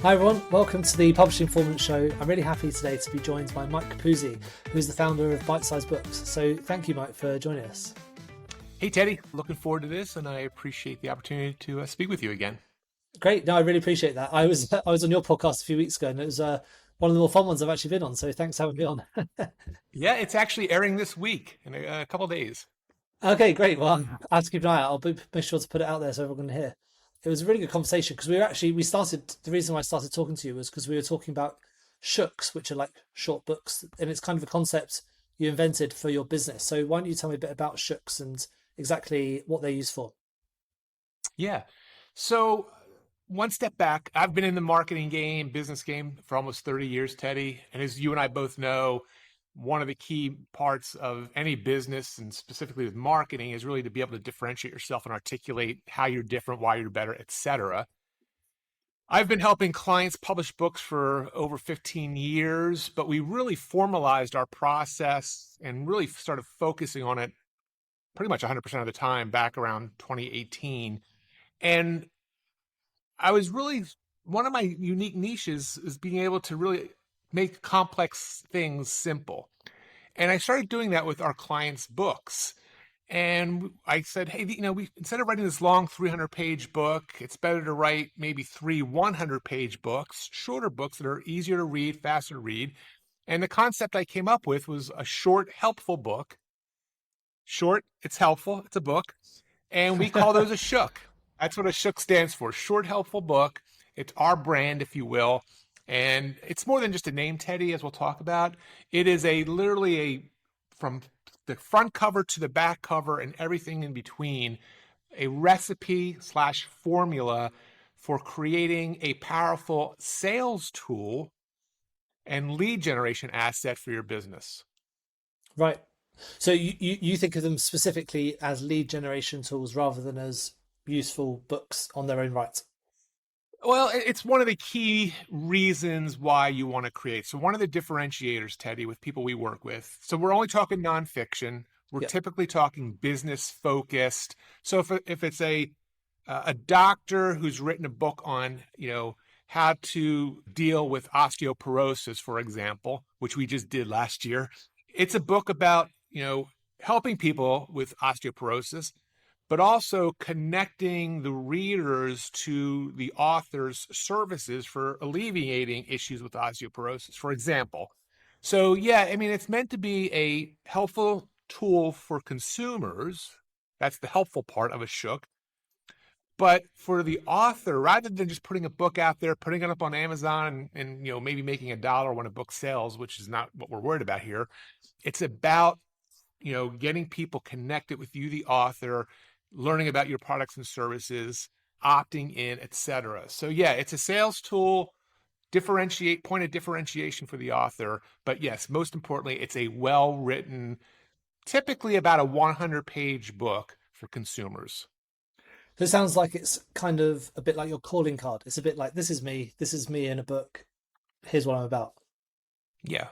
Hi everyone, welcome to the Publishing Performance Show. I'm really happy today to be joined by Mike Capuzzi, who's the founder of Byte Size Books. So thank you, Mike, for joining us. Hey, Teddy. Looking forward to this, and I appreciate the opportunity to speak with you again. Great. No, I really appreciate that. I was on your podcast a few weeks ago, and it was one of the more fun ones I've actually been on. So thanks for having me on. Yeah, it's actually airing this week in a couple of days. Okay, great. Well, I have to keep an eye out. Make sure to put it out there so everyone can hear. It was a really good conversation because the reason why I started talking to you was because we were talking about shooks, which are like short books, and it's kind of a concept you invented for your business. So why don't you tell me a bit about shooks and exactly what they're used for? Yeah. So one step back, I've been in the marketing game, business game for almost 30 years, Teddy. And as you and I both know, one of the key parts of any business, and specifically with marketing, is really to be able to differentiate yourself and articulate how you're different, why you're better, etc. I've been helping clients publish books for over 15 years, but we really formalized our process and really started focusing on it pretty much 100% of the time back around 2018. And I was really, one of my unique niches is being able to really make complex things simple. And I started doing that with our clients' books. And I said, hey, we instead of writing this long 300-page book, it's better to write maybe 3 100-page books, shorter books that are easier to read, faster to read. And the concept I came up with was a short, helpful book. Short, it's helpful, it's a book. And we call those a shook. That's what a shook stands for, short, helpful book. It's our brand, if you will. And it's more than just a name, Teddy, as we'll talk about. It is from the front cover to the back cover and everything in between, a recipe/formula for creating a powerful sales tool and lead generation asset for your business. Right. So you think of them specifically as lead generation tools rather than as useful books on their own right? Well, it's one of the key reasons why you want to create. So one of the differentiators, Teddy, with people we work with. So we're only talking nonfiction. We're typically talking business focused. So if it's a doctor who's written a book on, how to deal with osteoporosis, for example, which we just did last year, it's a book about, helping people with osteoporosis, but also connecting the readers to the author's services for alleviating issues with osteoporosis, for example. So yeah, it's meant to be a helpful tool for consumers. That's the helpful part of a shook. But for the author, rather than just putting a book out there, putting it up on Amazon and maybe making $1 when a book sells, which is not what we're worried about here, it's about getting people connected with you, the author, learning about your products and services, opting in, etc. So yeah, it's a sales tool, point of differentiation for the author. But yes, most importantly, it's a well-written, typically about a 100-page book for consumers. So it sounds like it's kind of a bit like your calling card. It's a bit like, this is me in a book. Here's what I'm about. Yeah.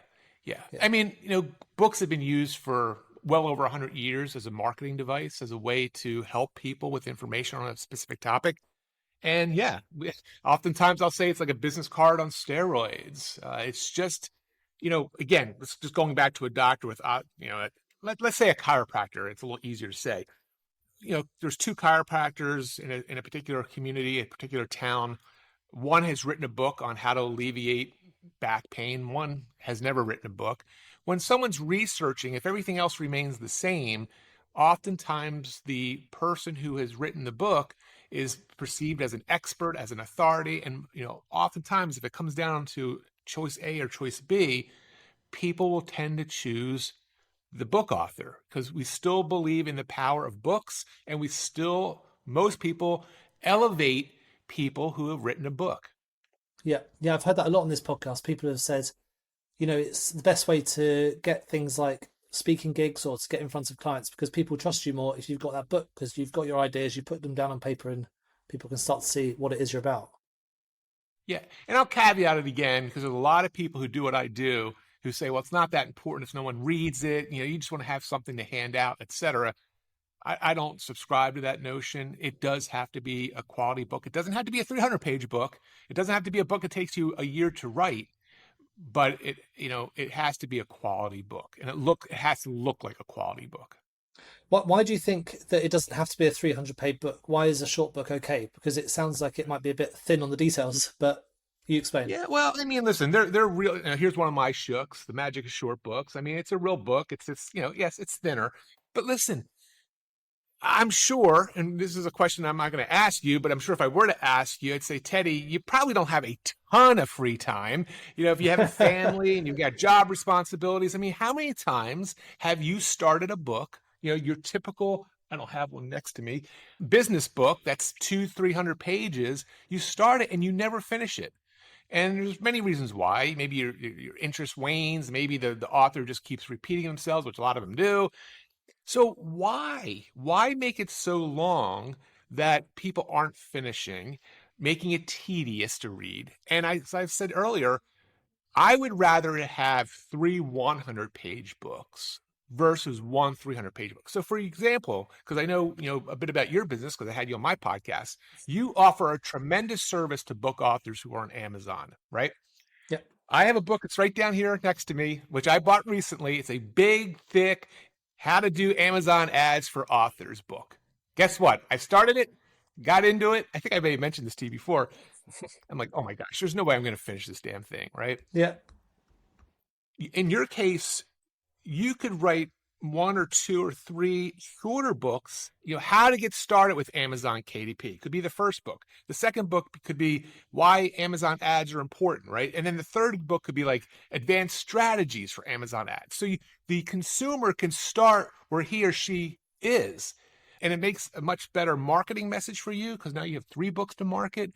Books have been used for well over 100 years as a marketing device, as a way to help people with information on a specific topic. And yeah, oftentimes I'll say it's like a business card on steroids. It's just, again, it's just going back to a doctor with, let's say a chiropractor. It's a little easier to say. There's 2 chiropractors in a particular community, a particular town. One has written a book on how to alleviate back pain. One has never written a book. When someone's researching, if everything else remains the same, oftentimes the person who has written the book is perceived as an expert, as an authority. And, oftentimes if it comes down to choice A or choice B, people will tend to choose the book author because we still believe in the power of books, and most people elevate people who have written a book. Yeah. I've heard that a lot on this podcast. People have said, it's the best way to get things like speaking gigs or to get in front of clients because people trust you more if you've got that book because you've got your ideas, you put them down on paper and people can start to see what it is you're about. Yeah. And I'll caveat it again because there's a lot of people who do what I do who say, well, it's not that important if no one reads it. You just want to have something to hand out, etc. I don't subscribe to that notion. It does have to be a quality book. It doesn't have to be a 300-page book. It doesn't have to be a book that takes you a year to write, but it has to be a quality book, and it has to look like a quality book. Why do you think that it doesn't have to be a 300-page book? Why is a short book okay? Because it sounds like it might be a bit thin on the details, but you explain. Yeah, well, I mean, listen, they're real. Here's one of my shooks, The Magic of Short Books. I mean, it's a real book. It's yes, it's thinner, but listen, I'm sure, and this is a question I'm not going to ask you, but I'm sure if I were to ask you, I'd say, Teddy, you probably don't have a ton of free time. If you have a family and you've got job responsibilities. I mean, how many times have you started a book, your typical, I don't have one next to me, business book that's 200-300 pages. You start it and you never finish it. And there's many reasons why. Maybe your interest wanes. Maybe the author just keeps repeating themselves, which a lot of them do. So why make it so long that people aren't finishing, making it tedious to read? And as I've said earlier, I would rather have 3 100-page books versus 1 300-page book. So for example, because I know, a bit about your business because I had you on my podcast, you offer a tremendous service to book authors who are on Amazon, right? Yep. I have a book that's right down here next to me, which I bought recently. It's a big, thick, how to do Amazon ads for authors book. Guess what? I started it, got into it. I think I may have mentioned this to you before. I'm like, oh my gosh, there's no way I'm going to finish this damn thing, right? Yeah. In your case, you could write 1 or 2 or 3 shorter books, how to get started with Amazon KDP could be the first book. The second book could be why Amazon ads are important, right? And then the third book could be like advanced strategies for Amazon ads. So the consumer can start where he or she is. And it makes a much better marketing message for you because now you have 3 books to market,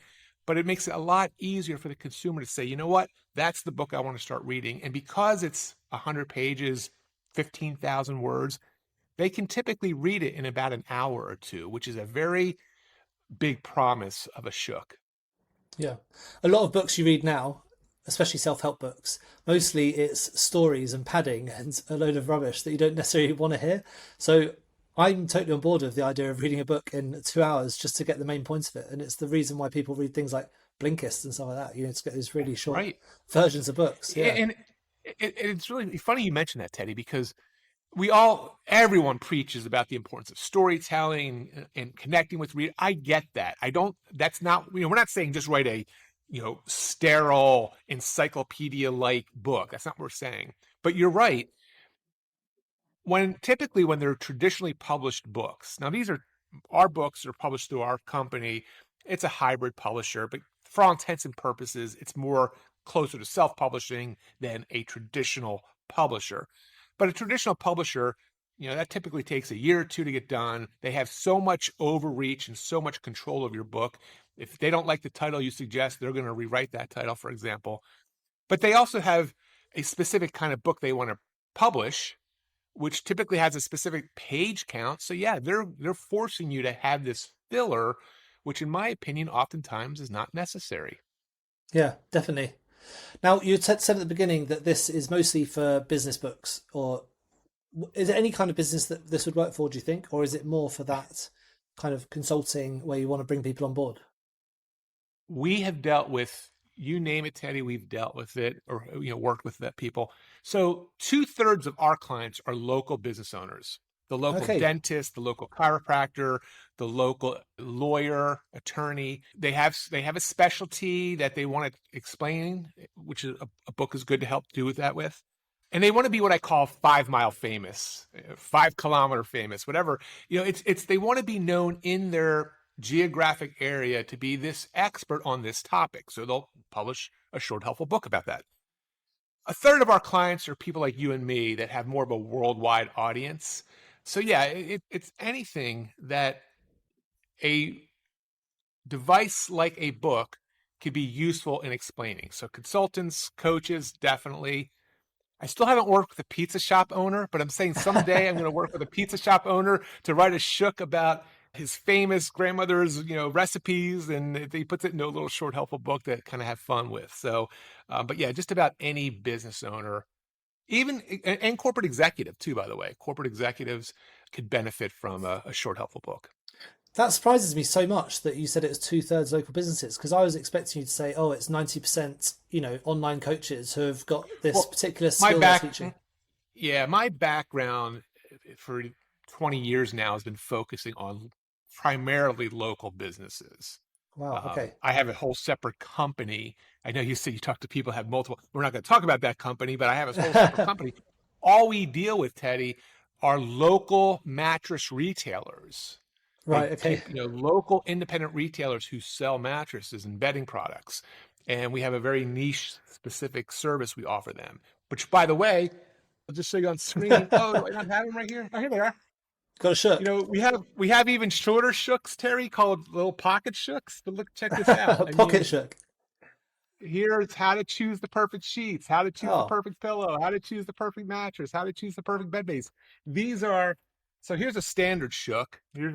but it makes it a lot easier for the consumer to say, you know what, that's the book I want to start reading. And because it's 100 pages, 15,000 words, they can typically read it in about an hour or 2, which is a very big promise of a shook. Yeah. A lot of books you read now, especially self-help books, mostly it's stories and padding and a load of rubbish that you don't necessarily want to hear. So I'm totally on board with the idea of reading a book in 2 hours just to get the main points of it. And it's the reason why people read things like Blinkist and stuff like that, to get these really short Right. versions of books. Yeah. And it's really funny you mentioned that, Teddy, because everyone preaches about the importance of storytelling and connecting with readers. I get that. That's not, we're not saying just write a, sterile encyclopedia-like book. That's not what we're saying. But you're right. Typically when they're traditionally published books, now our books are published through our company. It's a hybrid publisher, but for all intents and purposes, it's more closer to self-publishing than a traditional publisher. But a traditional publisher, that typically takes a year or 2 to get done. They have so much overreach and so much control of your book. If they don't like the title you suggest, they're going to rewrite that title, for example. But they also have a specific kind of book they want to publish, which typically has a specific page count. So yeah, they're forcing you to have this filler, which in my opinion, oftentimes is not necessary. Yeah, definitely. Now, you said at the beginning that this is mostly for business books, or is it any kind of business that this would work for, do you think? Or is it more for that kind of consulting where you want to bring people on board? We have dealt with, you name it, Teddy, we've dealt with it or, worked with that people. So 2/3 of our clients are local business owners, the local Okay. dentist, the local chiropractor, the local lawyer, attorney. They have a specialty that they want to explain, which is a book is good to help do that with. And they want to be what I call 5-mile famous, 5-kilometer famous, whatever. They want to be known in their geographic area to be this expert on this topic. So they'll publish a short, helpful book about that. 1/3 of our clients are people like you and me that have more of a worldwide audience. So yeah, it's anything that a device like a book could be useful in explaining. So consultants, coaches, definitely. I still haven't worked with a pizza shop owner, but I'm saying someday I'm going to work with a pizza shop owner to write a shook about his famous grandmother's, recipes, and he puts it into a little short, helpful book that kind of have fun with. So, but yeah, just about any business owner, even and corporate executive too, by the way, corporate executives, could benefit from a short, helpful book. That surprises me so much that you said it was 2/3 local businesses, because I was expecting you to say, oh, it's 90%, online coaches who have got this Well, particular my skill they're back, teaching. yeah, my background for 20 years now has been focusing on primarily local businesses. Wow. Okay. I have a whole separate company. I know you said you talk to people who have multiple. We're not going to talk about that company, but I have a whole separate company. All we deal with, Teddy, are local mattress retailers. Right. Okay. People, local independent retailers who sell mattresses and bedding products. And we have a very niche specific service we offer them, which, by the way, I'll just show you on screen. Oh, do I not have them right here? Oh, here they are. Got a shook. We have even shorter shooks, Terry, called little pocket shooks. But look, check this out. Pocket shook. Here's how to choose the perfect sheets, how to choose the Oh, perfect pillow, how to choose the perfect mattress, how to choose the perfect bed base. These are so. Here's a standard shook. Here's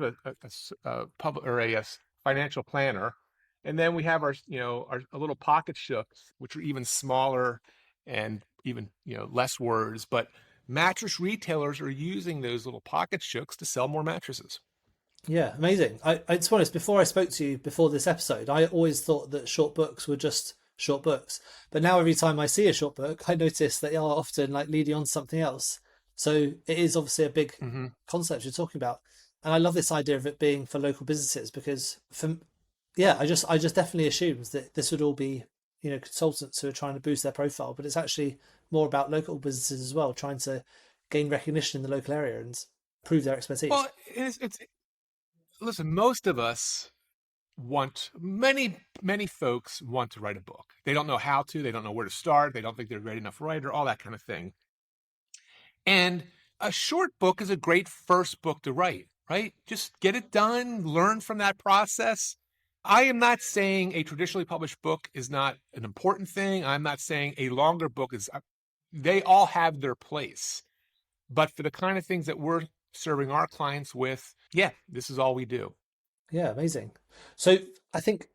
a public or a financial planner, and then we have our a little pocket shooks, which are even smaller and even less words. But mattress retailers are using those little pocket shooks to sell more mattresses. yeah. Amazing. I to be honest, before I spoke to you before this episode, I always thought that short books were just short books. But now every time I see a short book, I notice that they are often like leading on to something else. So it is obviously a big Mm-hmm. concept you're talking about. And I love this idea of it being for local businesses, because yeah, I just definitely assumed that this would all be, consultants who are trying to boost their profile, but it's actually more about local businesses as well, trying to gain recognition in the local area and prove their expertise. Well, it's listen. Most of us many folks want to write a book. They don't know how to, they don't know where to start, they don't think they're a great enough writer, all that kind of thing. And a short book is a great first book to write, right? Just get it done, learn from that process. I am not saying a traditionally published book is not an important thing. I'm not saying a longer book is, they all have their place. But for the kind of things that we're serving our clients with, yeah, this is all we do. Yeah, amazing. So I think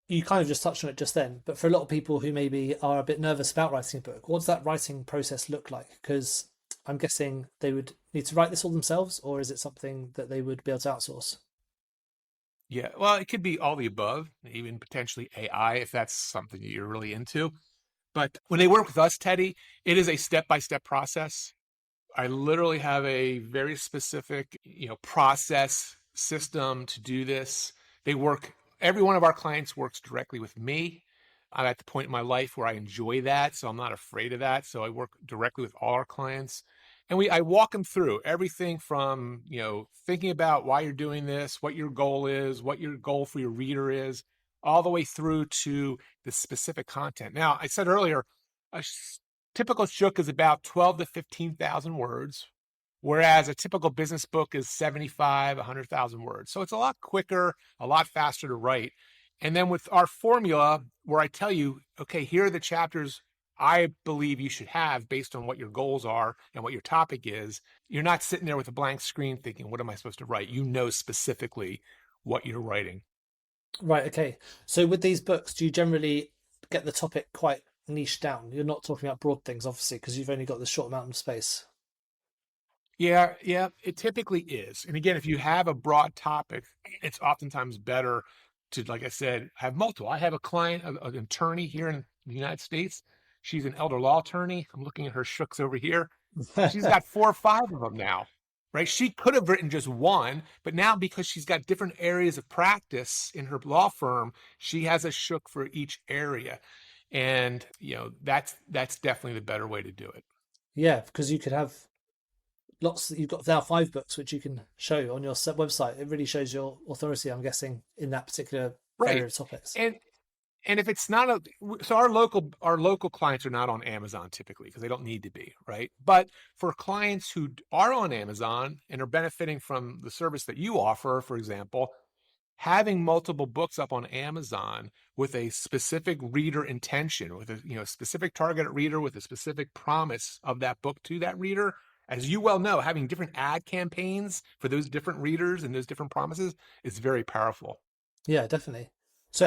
you kind of just touched on it just then, but for a lot of people who maybe are a bit nervous about writing a book, what does that writing process look like? Because I'm guessing they would need to write this all themselves, or is it something that they would be able to outsource? Yeah, well, it could be all the above, even potentially AI if that's something that you're really into. But when they work with us, Teddy, it is a step-by-step process. I literally have a very specific, process system to do this. Every one of our clients works directly with me. I'm at the point in my life where I enjoy that, so I'm not afraid of that. So I work directly with all our clients. And I walk them through everything from, thinking about why you're doing this, what your goal is, what your goal for your reader is, all the way through to the specific content. Now, I said earlier, a typical shook is about 12 to 15,000 words, whereas a typical business book is 75, 100,000 words. So it's a lot quicker, a lot faster to write. And then with our formula, where I tell you, okay, here are the chapters I believe you should have based on what your goals are and what your topic is, you're not sitting there with a blank screen thinking, what am I supposed to write? You know specifically what you're writing. Right, okay. So with these books, do you generally get the topic quite niche down? You're not talking about broad things, obviously, because you've only got this short amount of space. Yeah, it typically is. And again, if you have a broad topic, it's oftentimes better to, like I said, have multiple. I have a client, an attorney here in the United States. She's an elder law attorney. I'm looking at her shooks over here. She's got 4 or 5 of them now, right? She could have written just one, but now because she's got different areas of practice in her law firm, she has a shook for each area. And, that's definitely the better way to do it. Yeah, because you could have lots. You've got now 5 books which you can show on your website. It really shows your authority, I'm guessing, in that particular area Right. of topics. And if it's not so our local clients are not on Amazon typically because they don't need to be, right? But for clients who are on Amazon and are benefiting from the service that you offer, for example, having multiple books up on Amazon with a specific reader intention, with a specific targeted reader, with a specific promise of that book to that reader, as you well know, having different ad campaigns for those different readers and those different promises is very powerful. Yeah, definitely. So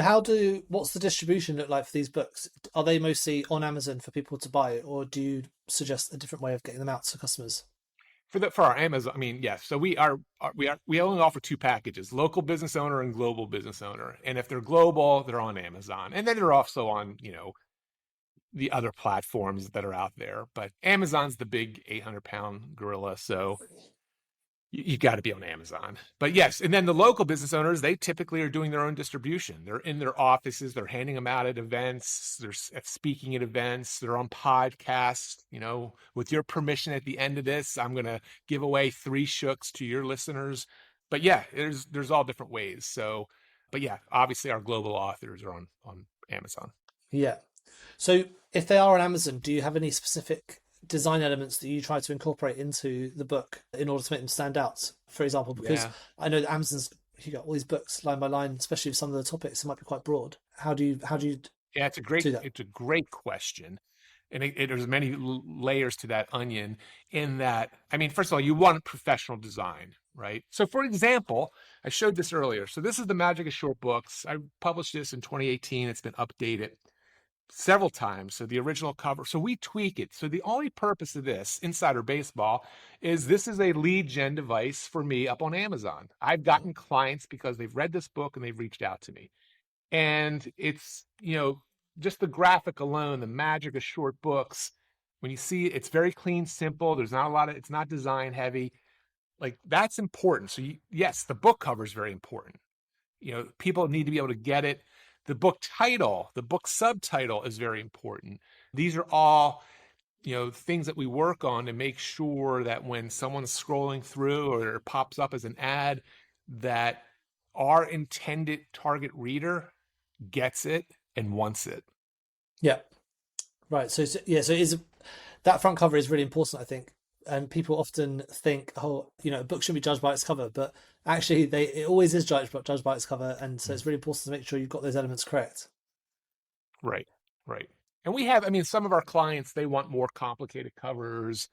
what's the distribution look like for these books? Are they mostly on Amazon for people to buy, or do you suggest a different way of getting them out to customers? for our Amazon, I mean, yes. So we only offer two packages: local business owner and global business owner. And if they're global, they're on Amazon, and then they're also on the other platforms that are out there. But Amazon's the big 800-pound gorilla, so you got to be on Amazon. But yes, and then the local business owners, they typically are doing their own distribution. They're in their offices, they're handing them out at events, they're speaking at events, they're on podcasts. With your permission, at the end of this, I'm going to give away 3 shooks to your listeners. But yeah, there's all different ways. So, but yeah, obviously our global authors are on Amazon. Yeah. So if they are on Amazon, do you have any specific design elements that you try to incorporate into the book in order to make them stand out? For example, because Yeah. I know that Amazon's you got all these books line by line, especially with some of the topics, it might be quite broad. How do you Yeah, do that? it's a great question. And there's many layers to that onion in that, I mean, first of all, you want professional design, right? So for example, I showed this earlier. So this is the Magic of Short Books. I published this in 2018. It's been updated several times. So the original cover, so we tweak it. So the only purpose of this, Insider Baseball, is this is a lead gen device for me up on Amazon. I've gotten clients because they've read this book and they've reached out to me. And it's, just the graphic alone, the magic of short books. When you see it, it's very clean, simple. There's not a lot of, it's not design heavy. Like that's important. So yes, the book cover is very important. People need to be able to get it. The book title, the book subtitle is very important. These are all, things that we work on to make sure that when someone's scrolling through or it pops up as an ad, that our intended target reader gets it and wants it. Yeah. Right. So it is that front cover is really important, I think. And people often think, oh, a book should be judged by its cover, but actually, it always is judged by its cover, and so it's really important to make sure you've got those elements correct. Right, right. And we have, I mean, some of our clients, they want more complicated covers,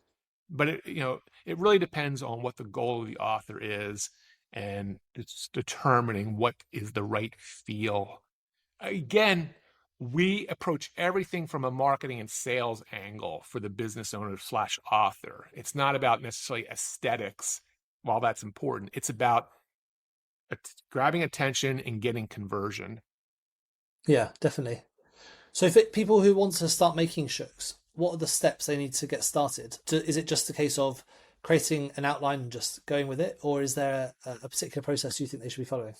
but it really depends on what the goal of the author is, and it's determining what is the right feel. Again, we approach everything from a marketing and sales angle for the business owner slash author. It's not about necessarily aesthetics, while that's important. It's about grabbing attention and getting conversion. Yeah, definitely. So, people who want to start making shooks, what are the steps they need to get started? Is it just a case of creating an outline and just going with it, or is there a particular process you think they should be following?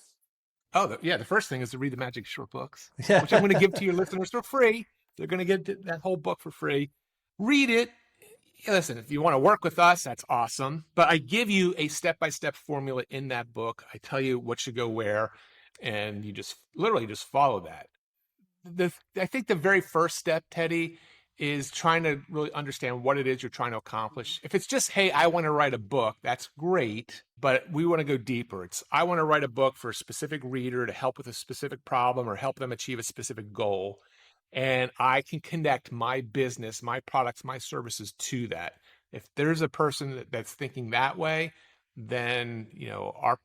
Oh, yeah. The first thing is to read the Magic Short Books, Yeah. which I'm going to give to your listeners for free. They're going to get that whole book for free. Read it. Listen, if you want to work with us, that's awesome. But I give you a step-by-step formula in that book. I tell you what should go where, and you just literally just follow that. I think the very first step, Teddy, is trying to really understand what it is you're trying to accomplish. If it's just, hey, I want to write a book, that's great, but we want to go deeper. It's, I want to write a book for a specific reader to help with a specific problem or help them achieve a specific goal. And I can connect my business, my products, my services to that. If there's a person that's thinking that way, then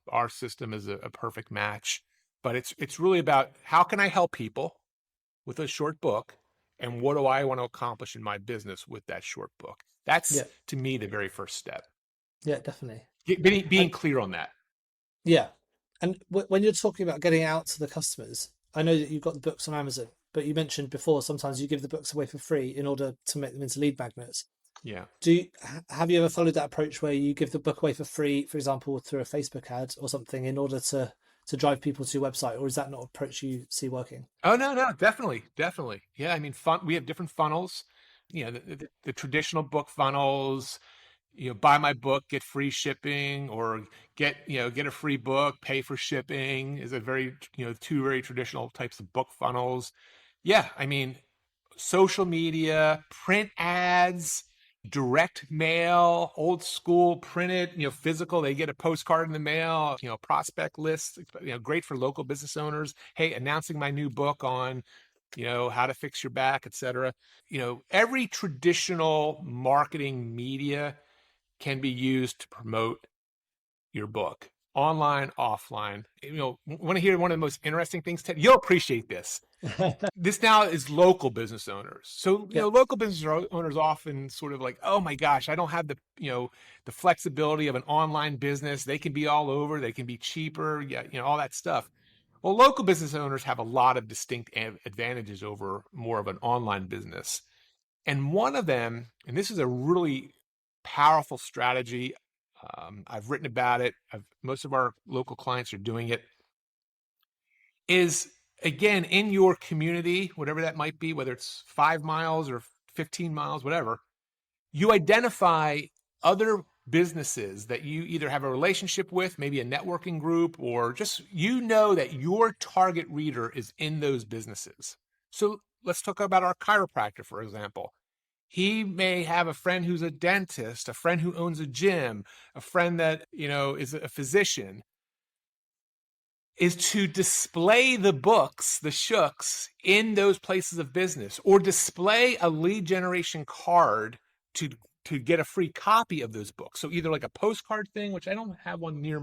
our system is a perfect match. But it's really about how can I help people with a short book, and what do I want to accomplish in my business with that short book? That's Yeah. to me the very first step. Yeah, definitely. Being And clear on that. yeah, and when you're talking about getting out to the customers, I know that you've got the books on Amazon, but you mentioned before sometimes you give the books away for free in order to make them into lead magnets. Yeah. Have you ever followed that approach where you give the book away for free, for example, through a Facebook ad or something, in order to drive people to your website, or is that not an approach you see working? Oh no, definitely. Yeah, I mean, we have different funnels. The traditional book funnels. Buy my book, get free shipping, or get a free book, pay for shipping is a very two very traditional types of book funnels. Yeah, I mean, social media, print ads, direct mail, old school, printed, physical. They get a postcard in the mail, prospect lists, great for local business owners. Hey, announcing my new book on, how to fix your back, etc. Every traditional marketing media can be used to promote your book, online, offline. Want to hear one of the most interesting things, Ted? You'll appreciate this. This now is local business owners. So, Yeah. local business owners often sort of like, oh my gosh, I don't have the, the flexibility of an online business. They can be all over, they can be cheaper, yeah, all that stuff. Well, local business owners have a lot of distinct advantages over more of an online business. And one of them, and this is a really powerful strategy. I've written about it. Most of our local clients are doing it. Is again in your community, whatever that might be, whether it's 5 miles or 15 miles, whatever, you identify other businesses that you either have a relationship with, maybe a networking group, or just that your target reader is in those businesses. So let's talk about our chiropractor, for example. He may have a friend who's a dentist, a friend who owns a gym, a friend that, is a physician. Is to display the books, the shooks, in those places of business, or display a lead generation card to get a free copy of those books. So either like a postcard thing, which I don't have one near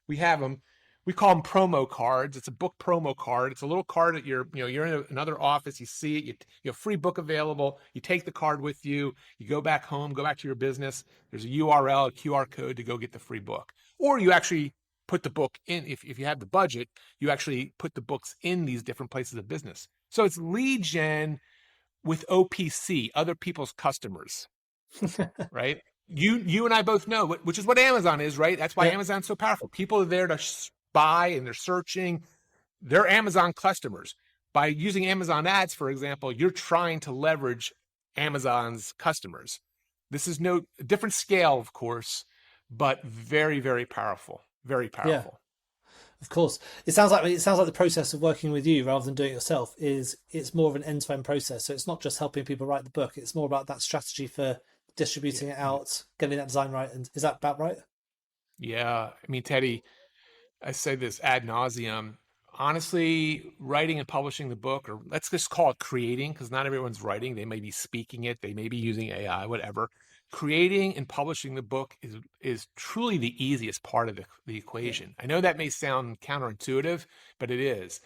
we have them. We call them promo cards. It's a book promo card. It's a little card that you're in another office. You see it. You have free book available. You take the card with you. You go back home, go back to your business. There's a URL, a QR code to go get the free book. Or you actually put the book in, if you have the budget, you actually put the books in these different places of business. So it's lead gen with OPC, other people's customers, right? You and I both know, which is what Amazon is, right? That's why Yeah. Amazon's so powerful. People are there to buy and they're searching. They're Amazon customers. By using Amazon ads, for example, you're trying to leverage Amazon's customers. This is no different scale, of course, but very, very powerful. Very Yeah. powerful. Of course. It sounds like the process of working with you rather than doing it yourself it's more of an end-to-end process. So it's not just helping people write the book. It's more about that strategy for distributing it Yeah. out, getting that design right. And is that about right? Yeah. I mean, Teddy, I say this ad nauseum. Honestly, writing and publishing the book, or let's just call it creating, because not everyone's writing. They may be speaking it, they may be using AI, whatever. Creating and publishing the book is truly the easiest part of the Yeah. equation. I know that may sound counterintuitive, but it is.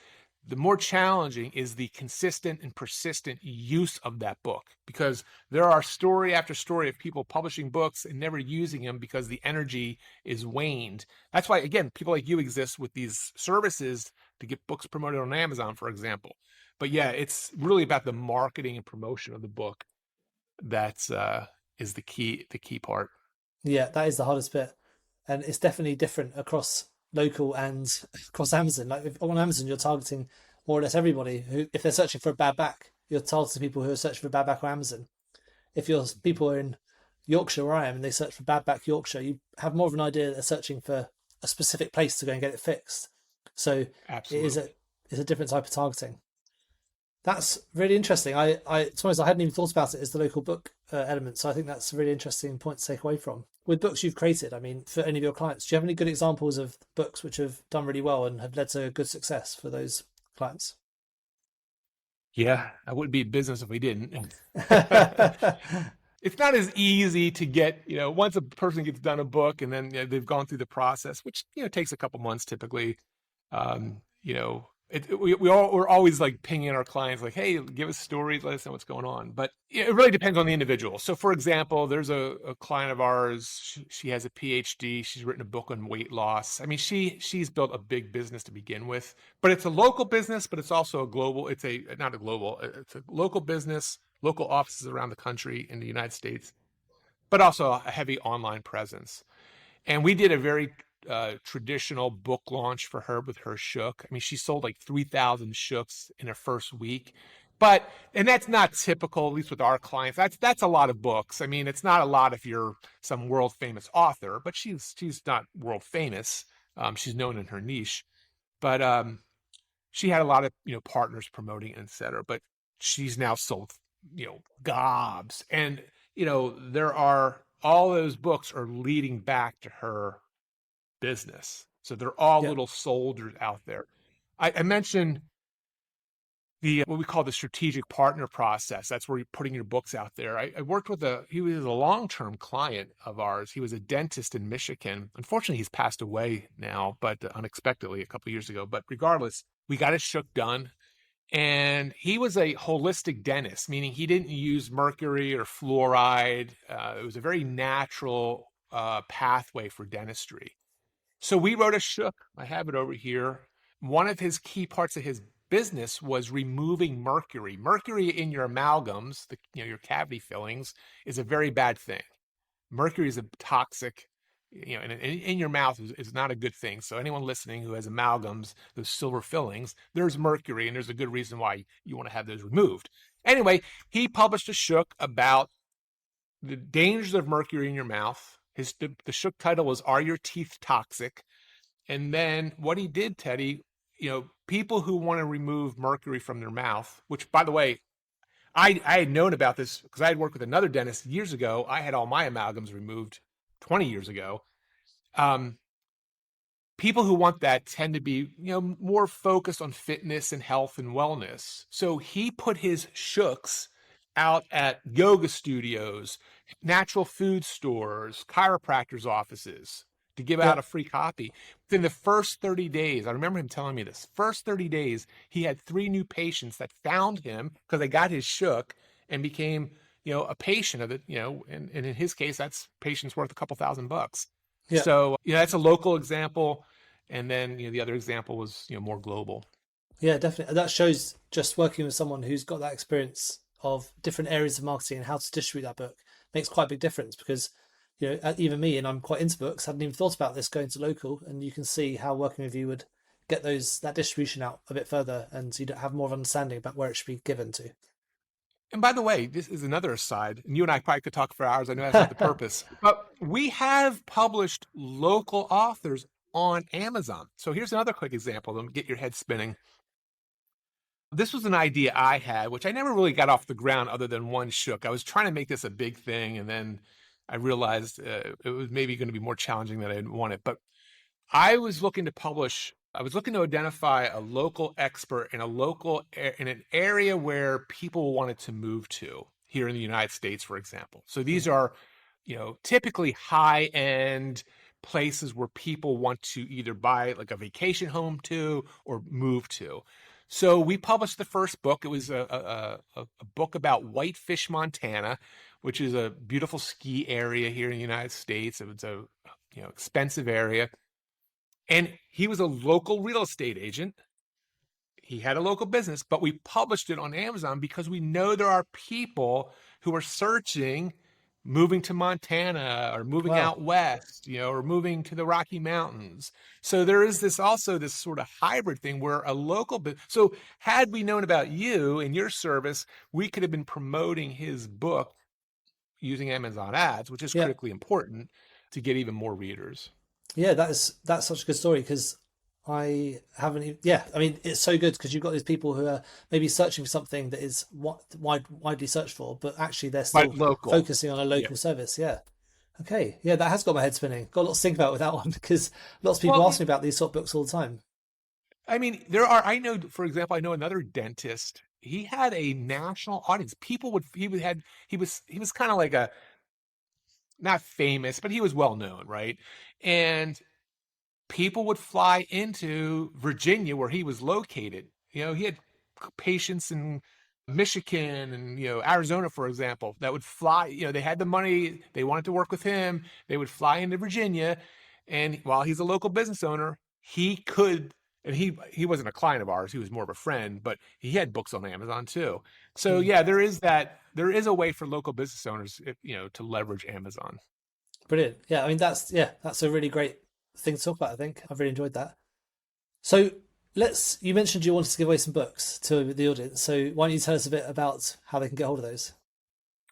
The more challenging is the consistent and persistent use of that book, because there are story after story of people publishing books and never using them because the energy is waned. That's why, again, people like you exist with these services to get books promoted on Amazon, for example. But yeah, it's really about the marketing and promotion of the book that's is the key part. Yeah, that is the hardest bit. And it's definitely different across local and across Amazon. Like on Amazon, you're targeting more or less everybody who, if they're searching for a bad back, you're targeting people who are searching for a bad back on Amazon. If your people are in Yorkshire where I am and they search for bad back Yorkshire, you have more of an idea that they're searching for a specific place to go and get it fixed. So it is Absolutely. a different type of targeting. That's really interesting. To be honest, I hadn't even thought about it as the local book element. So I think that's a really interesting point to take away from. With books you've created, I mean, for any of your clients, do you have any good examples of books which have done really well and have led to good success for those clients? Yeah, I wouldn't be in business if we didn't. It's not as easy to get, once a person gets done a book and then they've gone through the process, which, takes a couple months typically. Um, you know, we're always like pinging our clients like, hey, give us stories, let us know what's going on. But it really depends on the individual. So for example, there's a client of ours, she has a PhD, she's written a book on weight loss. I mean, she's built a big business to begin with, but it's a local business, but it's also a global, it's a local business, local offices around the country in the United States, but also a heavy online presence. And we did a very traditional book launch for her with her shook. I mean, she sold like 3,000 shooks in her first week. And that's not typical, at least with our clients. That's a lot of books. I mean, it's not a lot if you're some world famous author, but she's not world famous. She's known in her niche, but she had a lot of partners promoting it, et cetera. But she's now sold gobs, and there are all those books are leading back to her business. So they're all Yeah, little soldiers out there. I mentioned the what we call the strategic partner process. That's where you're putting your books out there. I worked with he was a long-term client of ours. He was a dentist in Michigan. Unfortunately, he's passed away now, but unexpectedly a couple of years ago. But regardless, we got his shook done. And he was a holistic dentist, meaning he didn't use mercury or fluoride. It was a very natural pathway for dentistry. So we wrote a shook. I have it over here. One of his key parts of his business was removing mercury. Mercury in your amalgams, your cavity fillings, is a very bad thing. Mercury is a toxic, and in your mouth is not a good thing. So anyone listening who has amalgams, those silver fillings, there's mercury, and there's a good reason why you want to have those removed. Anyway, he published a shook about the dangers of mercury in your mouth. The shook title was "Are Your Teeth Toxic?" And then what he did, Teddy, people who want to remove mercury from their mouth, which, by the way, I had known about this because I had worked with another dentist years ago. I had all my amalgams removed 20 years ago. Um, People who want that tend to be, more focused on fitness and health and wellness. So he put his shooks out at yoga studios, natural food stores, chiropractors' offices to give Yeah, out a free copy. Within the first 30 days, I remember him telling me this, first 30 days, he had 3 new patients that found him because they got his shook and became, a patient of it, and in his case, that's patients worth a couple $1,000. yeah. So, that's a local example. And then, the other example was, more global. Yeah, definitely. That shows just working with someone who's got that experience of different areas of marketing and how to distribute that book makes quite a big difference because, even me, and I'm quite into books, hadn't even thought about this going to local, and you can see how working with you would get that distribution out a bit further, and you'd have more of an understanding about where it should be given to. And by the way, this is another aside, and you and I probably could talk for hours. I know that's not the purpose, but we have published local authors on Amazon. So here's another quick example to get your head spinning. This was an idea I had, which I never really got off the ground other than one shook. I was trying to make this a big thing, and then I realized it was maybe going to be more challenging than I wanted. But I was looking to identify a local expert in in an area where people wanted to move to here in the United States, for example. So these are, typically high end places where people want to either buy like a vacation home to or move to. So we published the first book. It was a book about Whitefish, Montana, which is a beautiful ski area here in the United States. It was a expensive area. And he was a local real estate agent. He had a local business, but we published it on Amazon because we know there are people who are searching moving to Montana or moving Wow. out west, or moving to the Rocky Mountains. So there is this sort of hybrid thing where so had we known about you and your service, we could have been promoting his book using Amazon ads, which is Yeah. critically important to get even more readers. Yeah, that's such a good story because I haven't. Yeah, I mean, it's so good because you've got these people who are maybe searching for something that is widely searched for, but actually they're But still local. focusing on a Yeah. local service. Yeah. Okay. Yeah, that has got my head spinning. Got lots to think about with that one because lots of people Well, ask me about these sort of books all the time. I mean, for example, I know another dentist. He had a national audience. He was kind of like not famous, but he was well known, right? And people would fly into Virginia where he was located. He had patients in Michigan and Arizona, for example, that would fly. They had the money, they wanted to work with him. They would fly into Virginia, and while he's a local business owner, he could. And he wasn't a client of ours; he was more of a friend. But he had books on Amazon too. So Mm, yeah, there is that. There is a way for local business owners, to leverage Amazon. brilliant. Yeah, I mean that's a really great thing to talk about. I think I've really enjoyed that. So you mentioned you wanted to give away some books to the audience. So why don't you tell us a bit about how they can get hold of those?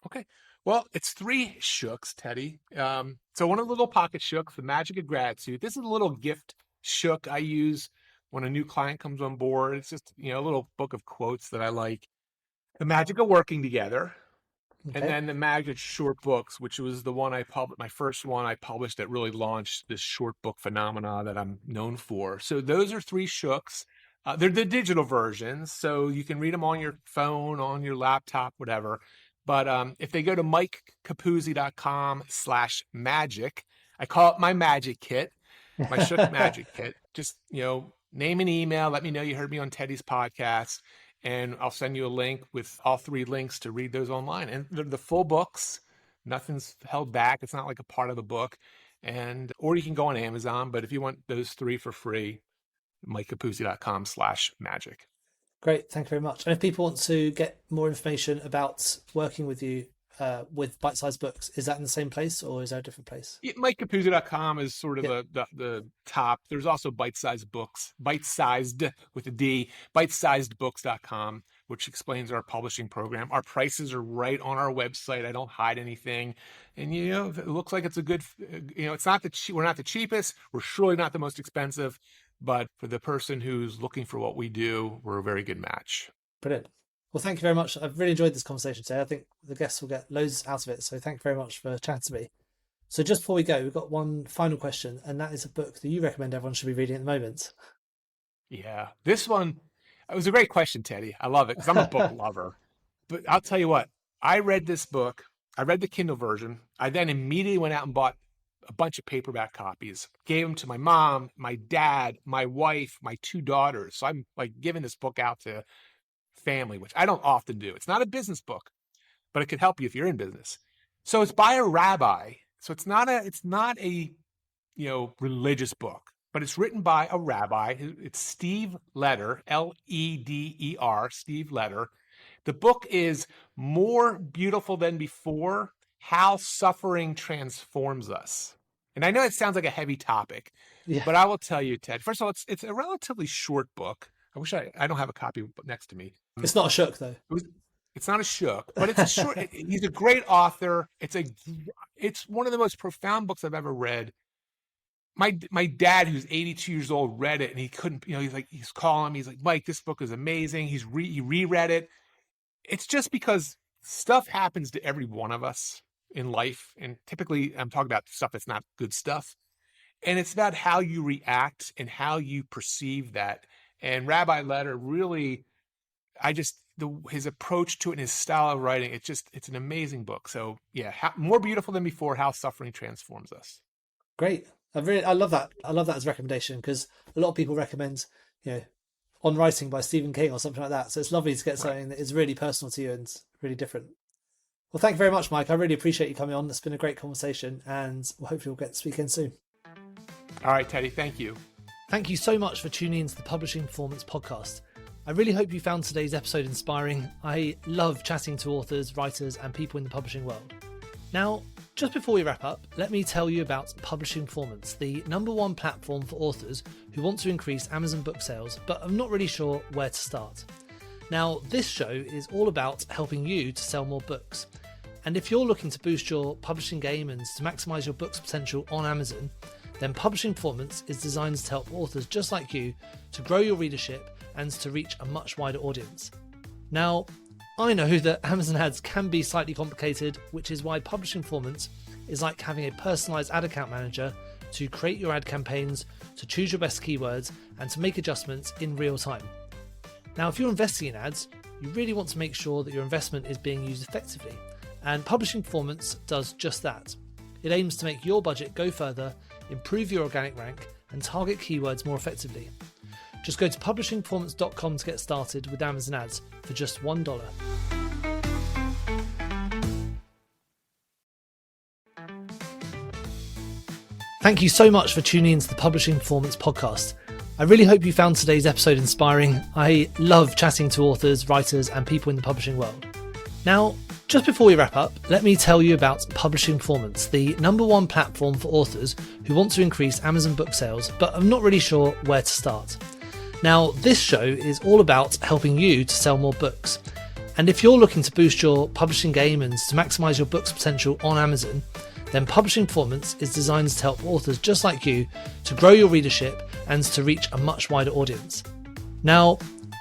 Okay. Well, it's 3 shooks, Teddy. So one of the little pocket shooks, the magic of gratitude. This is a little gift shook I use when a new client comes on board. It's just, a little book of quotes that I like. The magic of working together. And Okay. then the magic short books, which was the one my first one I published that really launched this short book phenomena that I'm known for. So those are 3 shooks. They're the digital versions, so you can read them on your phone, on your laptop, whatever. But if they go to mikecapuzzi.com/magic, I call it my magic kit, my shook magic kit. Just, name an email, let me know you heard me on Teddy's podcast, and I'll send you a link with all 3 links to read those online. And they're the full books. Nothing's held back. It's not like a part of the book. Or you can go on Amazon, but if you want those 3 for free, MikeCapuzzi.com/magic. Great, thank you very much. And if people want to get more information about working with you with Byte Size Books, is that in the same place or is there a different place? Yeah, MikeCapuzzi.com is sort of the top. There's also Byte Size Books, Byte Sized with a D, ByteSizedBooks.com, which explains our publishing program. Our prices are right on our website. I don't hide anything. And, it looks like it's a good, it's not we're not the cheapest. We're surely not the most expensive. But for the person who's looking for what we do, we're a very good match. Brilliant. Well, thank you very much. I've really enjoyed this conversation today. I think the guests will get loads out of it. So thank you very much for chatting to me. So just before we go, we've got one final question, and that is a book that you recommend everyone should be reading at the moment. Yeah, this one, it was a great question, Teddy. I love it because I'm a book lover. But I'll tell you what, I read this book. I read the Kindle version. I then immediately went out and bought a bunch of paperback copies, gave them to my mom, my dad, my wife, my 2 daughters. So I'm like giving this book out to family, which I don't often do. It's not a business book, but it could help you if you're in business. So it's by a rabbi. So it's not a religious book, but it's written by a rabbi. It's Steve Leder, Leder, Steve Leder. The book is More Beautiful Than Before: How Suffering Transforms Us. And I know it sounds like a heavy topic, but I will tell you, Ted, first of all, it's a relatively short book. I wish I don't have a copy next to me. It's not a shook though. It's not a shook, but it's a short. He's a great author. It's one of the most profound books I've ever read. My dad, who's 82 years old, read it and he couldn't. He's calling me. He's like, Mike, this book is amazing. He reread it. It's just because stuff happens to every one of us in life, and typically I'm talking about stuff that's not good stuff. And it's about how you react and how you perceive that. And Rabbi Leder really, his approach to it and his style of writing, it's an amazing book. So yeah, More Beautiful Than Before: How Suffering Transforms Us. Great. I love that. I love that as a recommendation because a lot of people recommend, On Writing by Stephen King or something like that. So it's lovely to get something that is really personal to you and really different. Well, thank you very much, Mike. I really appreciate you coming on. It's been a great conversation, and hopefully we'll get to speak again soon. All right, Teddy. Thank you. Thank you so much for tuning into the Publishing Performance Podcast. I really hope you found today's episode inspiring. I love chatting to authors, writers, and people in the publishing world. Now, just before we wrap up, let me tell you about Publishing Performance, the #1 platform for authors who want to increase Amazon book sales, but are not really sure where to start. Now, this show is all about helping you to sell more books. And if you're looking to boost your publishing game and to maximize your book's potential on Amazon, then Publishing Performance is designed to help authors just like you to grow your readership and to reach a much wider audience. Now, I know that Amazon ads can be slightly complicated, which is why Publishing Performance is like having a personalized ad account manager to create your ad campaigns, to choose your best keywords, and to make adjustments in real time. Now, if you're investing in ads, you really want to make sure that your investment is being used effectively. And Publishing Performance does just that. It aims to make your budget go further, improve your organic rank, and target keywords more effectively. Just go to publishingperformance.com to get started with Amazon ads for just $1. Thank you so much for tuning into the Publishing Performance Podcast. I really hope you found today's episode inspiring. I love chatting to authors, writers, and people in the publishing world. Now, just before we wrap up, let me tell you about Publishing Performance, the #1 platform for authors who want to increase Amazon book sales, but are not really sure where to start. Now, this show is all about helping you to sell more books. And if you're looking to boost your publishing game and to maximize your book's potential on Amazon, then Publishing Performance is designed to help authors just like you to grow your readership and to reach a much wider audience. Now,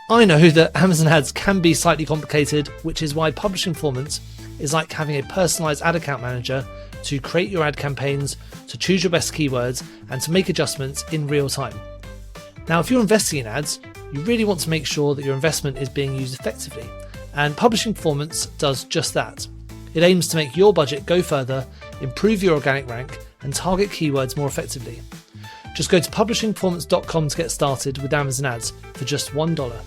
I know that Amazon ads can be slightly complicated, which is why Publishing Performance is like having a personalized ad account manager to create your ad campaigns, to choose your best keywords, and to make adjustments in real time. Now, if you're investing in ads, you really want to make sure that your investment is being used effectively. And Publishing Performance does just that. It aims to make your budget go further, improve your organic rank, and target keywords more effectively. Just go to publishingperformance.com to get started with Amazon ads for just $1.